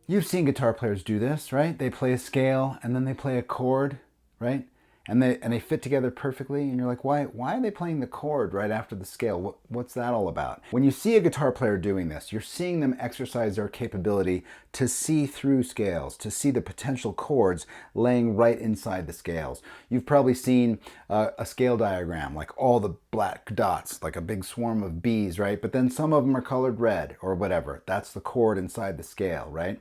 You've seen guitar players do this, right? They play a scale and then they play a chord, right? And they fit together perfectly, and you're like, why are they playing the chord right after the scale? What's that all about? When you see a guitar player doing this, you're seeing them exercise their capability to see through scales, to see the potential chords laying right inside the scales. You've probably seen a scale diagram, like all the black dots, like a big swarm of bees, right? But then some of them are colored red or whatever. That's the chord inside the scale, right?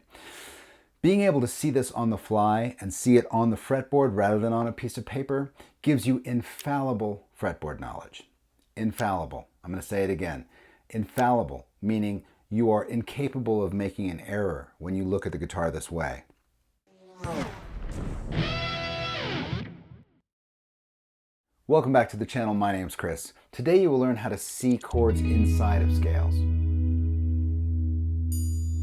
Being able to see this on the fly and see it on the fretboard rather than on a piece of paper gives you infallible fretboard knowledge. Infallible. I'm going to say it again. Infallible, meaning you are incapable of making an error when you look at the guitar this way. Welcome back to the channel. My name's Chris. Today you will learn how to see chords inside of scales.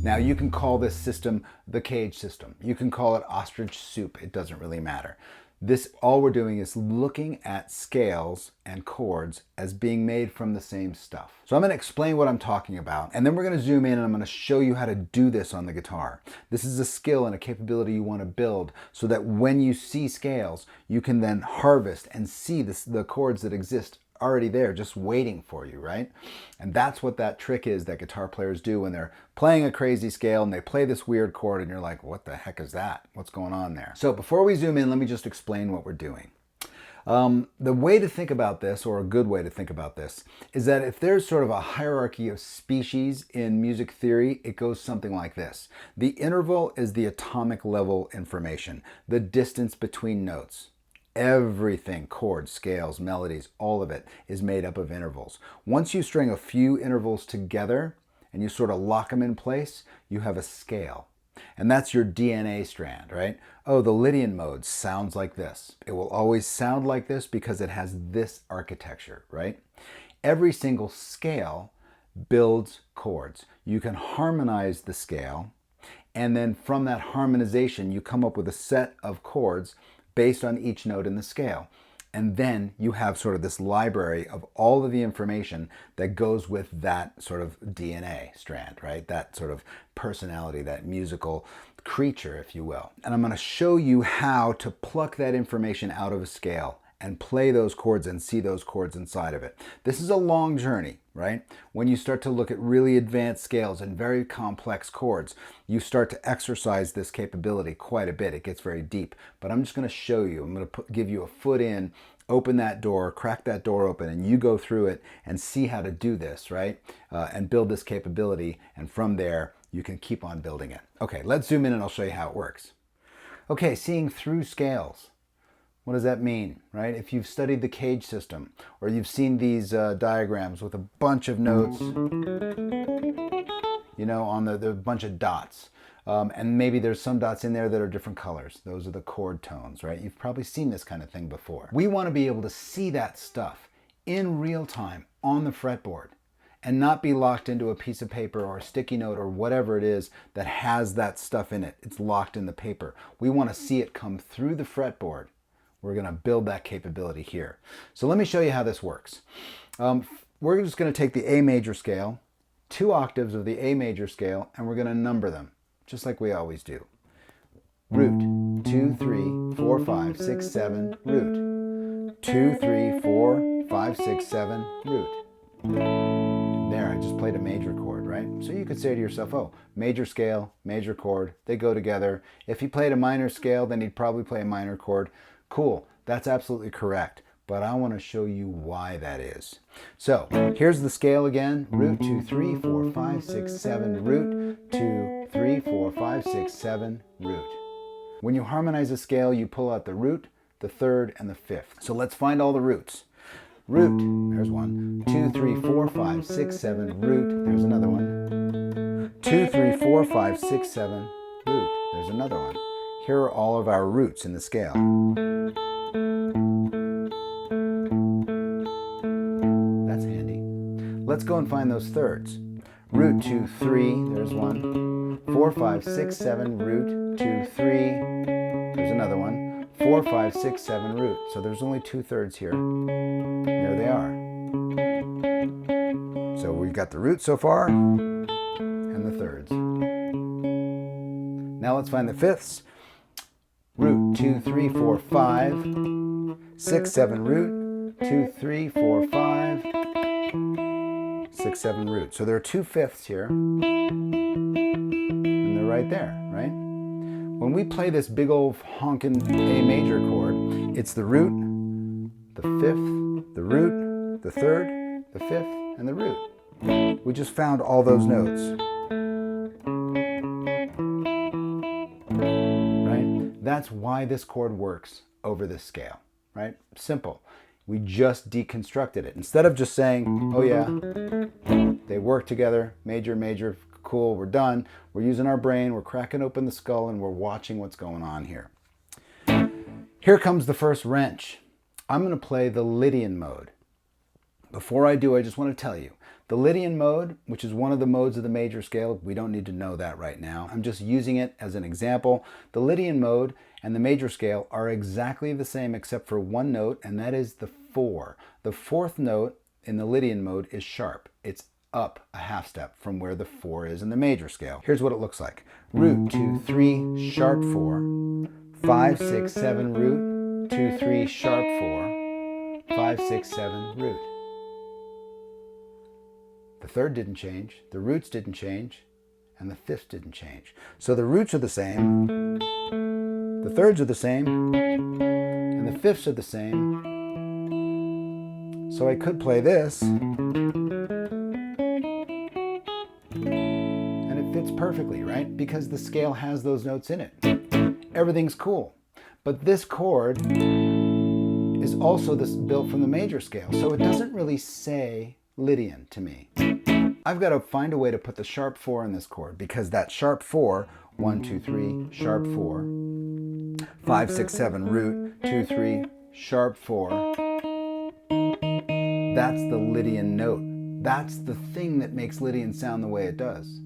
Now you can call this system the cage system. You can call it ostrich soup. It doesn't really matter. All we're doing is looking at scales and chords as being made from the same stuff. So I'm going to explain what I'm talking about, and then we're going to zoom in and I'm going to show you how to do this on the guitar. This is a skill and a capability you want to build so that when you see scales, you can then harvest and see the chords that exist already there just waiting for you, right? And that's what that trick is that guitar players do when they're playing a crazy scale and they play this weird chord and you're like, what the heck is that? What's going on there? So before we zoom in, let me just explain what we're doing. The way to think about this, or a good way to think about this, is that if there's sort of a hierarchy of species in music theory, it goes something like this. The interval is the atomic level information, the distance between notes. Everything, chords, scales, melodies, all of it is made up of intervals. Once you string a few intervals together and you sort of lock them in place, you have a scale. And that's your DNA strand, right? Oh, the Lydian mode sounds like this. It will always sound like this because it has this architecture, right? Every single scale builds chords. You can harmonize the scale, and then from that harmonization, you come up with a set of chords based on each note in the scale. And then you have sort of this library of all of the information that goes with that sort of DNA strand, right? That sort of personality, that musical creature, if you will. And I'm going to show you how to pluck that information out of a scale and play those chords and see those chords inside of it. This is a long journey, right? When you start to look at really advanced scales and very complex chords, you start to exercise this capability quite a bit. It gets very deep, but I'm just going to show you. I'm going to give you a foot in, open that door, crack that door open, and you go through it and see how to do this, right? And build this capability, and from there, you can keep on building it. Okay, let's zoom in and I'll show you how it works. Okay, seeing through scales. What does that mean, right? If you've studied the cage system, or you've seen these diagrams with a bunch of notes, you know, on the bunch of dots, and maybe there's some dots in there that are different colors. Those are the chord tones, right? You've probably seen this kind of thing before. We want to be able to see that stuff in real time on the fretboard and not be locked into a piece of paper or a sticky note or whatever it is that has that stuff in it. It's locked in the paper. We want to see it come through the fretboard. We're going to build that capability here. So let me show you how this works. We're just going to take the A major scale, 2 octaves of the A major scale, and we're going to number them, just like we always do. Root, 2, 3, 4, 5, 6, 7, root. 2, 3, 4, 5, 6, 7, root. There, I just played a major chord, right? So you could say to yourself, oh, major scale, major chord, they go together. If he played a minor scale, then he'd probably play a minor chord. Cool, that's absolutely correct, but I want to show you why that is. So here's the scale again. Root, 2, 3, 4, 5, 6, 7, root. 2, 3, 4, 5, 6, 7, root. When you harmonize a scale, you pull out the root, the third, and the fifth. So let's find all the roots. Root, there's 1. 2, 3, 4, 5, 6, 7, root. There's another one. 2, 3, 4, 5, 6, 7, root. There's another one. Here are all of our roots in the scale. That's handy. Let's go and find those thirds. Root, 2, 3, there's 1. 4, 5, 6, 7, root, 2, 3. There's another one. 4, 5, 6, 7, root. So there's only 2 thirds here. There they are. So we've got the root so far, and the thirds. Now let's find the fifths. Root, 2, 3, 4, 5, 6, 7, root, 2, 3, 4, 5, 6, 7, root. So there are 2 fifths here, and they're right there, right? When we play this big old honkin' A major chord, it's the root, the fifth, the root, the third, the fifth, and the root. We just found all those notes. Right? That's why this chord works over this scale, right? Simple. We just deconstructed it. Instead of just saying, oh yeah, they work together, major, major, cool, we're done. We're using our brain, we're cracking open the skull, and we're watching what's going on here. Here comes the first wrench. I'm going to play the Lydian mode. Before I do, I just want to tell you, the Lydian mode, which is one of the modes of the major scale, we don't need to know that right now. I'm just using it as an example. The Lydian mode and the major scale are exactly the same except for one note, and that is the 4. The 4th note in the Lydian mode is sharp. It's up a half step from where the 4 is in the major scale. Here's what it looks like. Root, 2, 3, sharp 4, 5, 6, 7, root, 2, 3, sharp 4, 5, 6, 7, root. The third didn't change, the roots didn't change, and the fifths didn't change. So the roots are the same, the thirds are the same, and the fifths are the same. So I could play this, and it fits perfectly, right? Because the scale has those notes in it. Everything's cool. But this chord is also built from the major scale, so it doesn't really say Lydian to me. I've got to find a way to put the sharp 4 in this chord, because that sharp 4, 1, 2, 3, sharp 4, 5, 6, 7, root, 2, 3, sharp 4. That's the Lydian note. That's the thing that makes Lydian sound the way it does.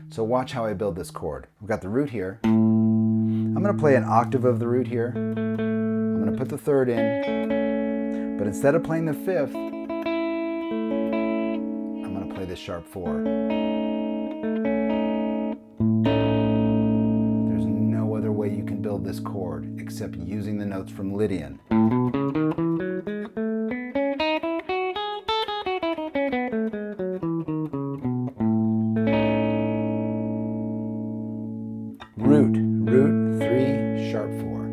So watch how I build this chord. I've got the root here. I'm going to play an octave of the root here. I'm going to put the third in. But instead of playing the fifth, I'm going to play this sharp 4. There's no other way you can build this chord except using the notes from Lydian. Root, 3, sharp 4.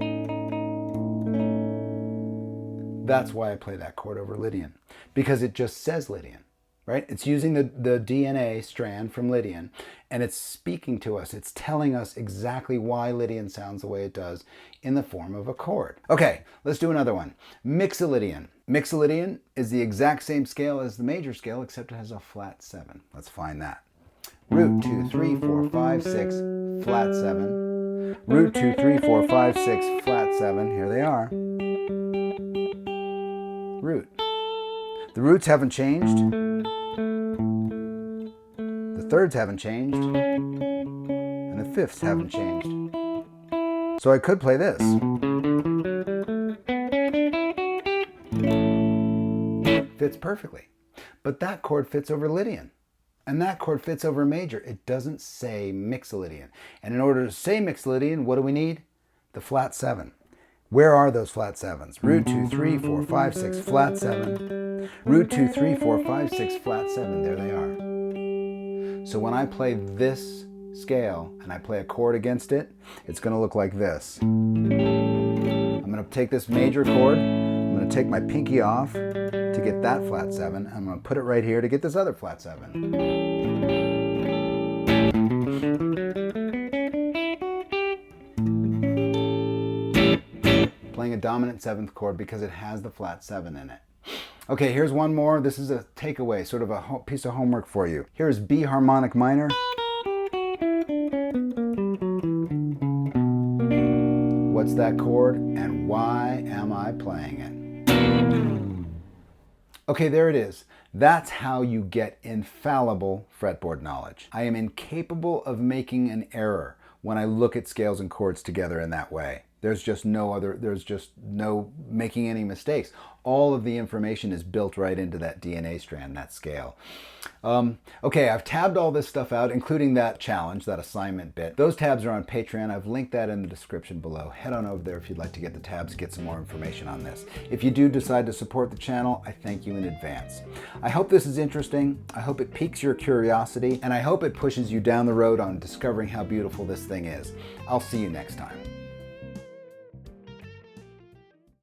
That's why I play that chord over Lydian, because it just says Lydian, right? It's using the DNA strand from Lydian, and it's speaking to us. It's telling us exactly why Lydian sounds the way it does in the form of a chord. Okay, let's do another one. Mixolydian. Mixolydian is the exact same scale as the major scale, except it has a flat 7. Let's find that. Root, 2, 3, 4, 5, 6, flat 7. Root, 2, 3, 4, 5, 6, flat 7. Here they are. Root. The roots haven't changed. The thirds haven't changed. And the fifths haven't changed. So I could play this. Fits perfectly. But that chord fits over Lydian. And that chord fits over major. It doesn't say Mixolydian. And in order to say Mixolydian, what do we need? The flat 7. Where are those flat 7s? Root, 2, 3, 4, 5, 6, flat 7. Root, 2, 3, 4, 5, 6, flat 7. There they are. So when I play this scale and I play a chord against it, it's going to look like this. I'm going to take this major chord, I'm going to take my pinky off to get that flat 7. I'm going to put it right here to get this other flat 7. Playing a dominant 7th chord because it has the flat 7 in it. Okay, here's one more. This is a takeaway, sort of a piece of homework for you. Here's B harmonic minor. What's that chord and why am I playing it? Okay, there it is. That's how you get infallible fretboard knowledge. I am incapable of making an error when I look at scales and chords together in that way. There's just no making any mistakes. All of the information is built right into that DNA strand, that scale. Okay, I've tabbed all this stuff out, including that challenge, that assignment bit. Those tabs are on Patreon. I've linked that in the description below. Head on over there if you'd like to get the tabs, get some more information on this. If you do decide to support the channel, I thank you in advance. I hope this is interesting. I hope it piques your curiosity, and I hope it pushes you down the road on discovering how beautiful this thing is. I'll see you next time.